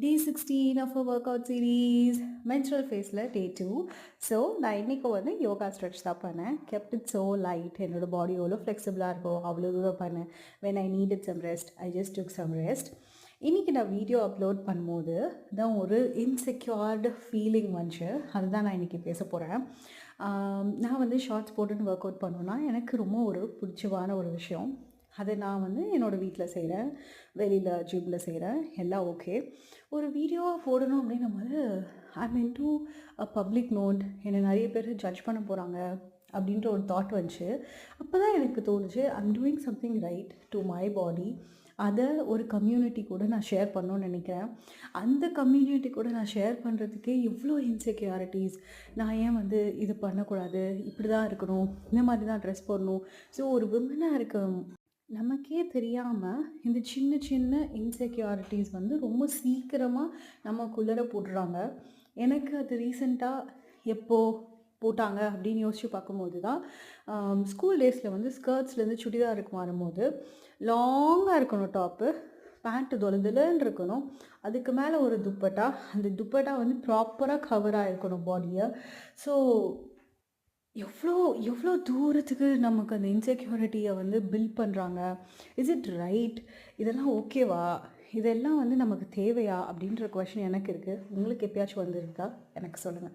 Day 16 of a workout series, menstrual phaseல day 2. So நான் இன்றைக்கி வந்து யோகா ஸ்ட்ரெச் தான் பண்ணேன். kept it so light. என்னோட பாடி எவ்வளோ ஃப்ளெக்சிபிளாக இருக்கோ அவ்வளோ தூரம் பண்ணேன். when I needed some rest, I just took some rest. இன்றைக்கி நான் வீடியோ அப்லோட் பண்ணும்போது தான் ஒரு இன்செக்யூர்டு ஃபீலிங் வந்துச்சு. அதுதான் நான் இன்றைக்கி பேச போகிறேன். நான் வந்து ஷார்ட்ஸ் போட்டுன்னு ஒர்க் அவுட் பண்ணோன்னா எனக்கு ரொம்ப ஒரு பிடிச்சமான ஒரு விஷயம். அதை நான் வந்து என்னோடய வீட்டில் செய்கிறேன், வெளியில் ஜிம்மில் செய்கிறேன், எல்லாம் ஓகே. ஒரு வீடியோவாக போடணும் அப்படின்னும்போது I'm into a public note, என்னை நிறைய பேர் ஜட்ஜ் பண்ண போகிறாங்க அப்படின்ற ஒரு தாட் வந்துச்சு. அப்போ தான் எனக்கு தோணுச்சு, I'm doing something right to my body. அதை ஒரு கம்யூனிட்டி கூட நான் ஷேர் பண்ணணும்னு நினைக்கிறேன். அந்த கம்யூனிட்டி கூட நான் ஷேர் பண்ணுறதுக்கே இவ்வளோ இன்செக்யூரிட்டிஸ். நான் ஏன் வந்து இது பண்ணக்கூடாது, இப்படி தான் இருக்கணும், இந்த மாதிரி தான் ட்ரெஸ் போடணும். ஸோ ஒரு விமனாக இருக்க நமக்கே தெரியாமல் இந்த சின்ன சின்ன இன்செக்யூரிட்டிஸ் வந்து ரொம்ப சீக்கிரமாக நமக்குள்ளர போட்டுறாங்க. எனக்கு அது ரீசெண்டாக எப்போது போட்டாங்க அப்படின்னு யோசித்து பார்க்கும்போது தான், ஸ்கூல் டேஸில் வந்து ஸ்கர்ட்ஸ்லேருந்து சுடிதாருக்கு மாறும்போது லாங்காக இருக்கணும் டாப்பு, பேண்ட்டு தொலைதுலன்னு இருக்கணும், அதுக்கு மேலே ஒரு துப்பட்டா, அந்த துப்பட்டா வந்து ப்ராப்பராக கவராக இருக்கணும் பாடியை. ஸோ எவ்வளோ எவ்வளோ தூரத்துக்கு நமக்கு அந்த இன்செக்யூரிட்டியை வந்து பில்ட் பண்ணுறாங்க. Is it right? இதெல்லாம் ஓகேவா? இதெல்லாம் வந்து நமக்கு தேவையா? அப்படின்ற கொஷின் எனக்கு இருக்குது. உங்களுக்கு எப்பயாச்சும் வந்திருக்கா? எனக்கு சொல்லுங்கள்.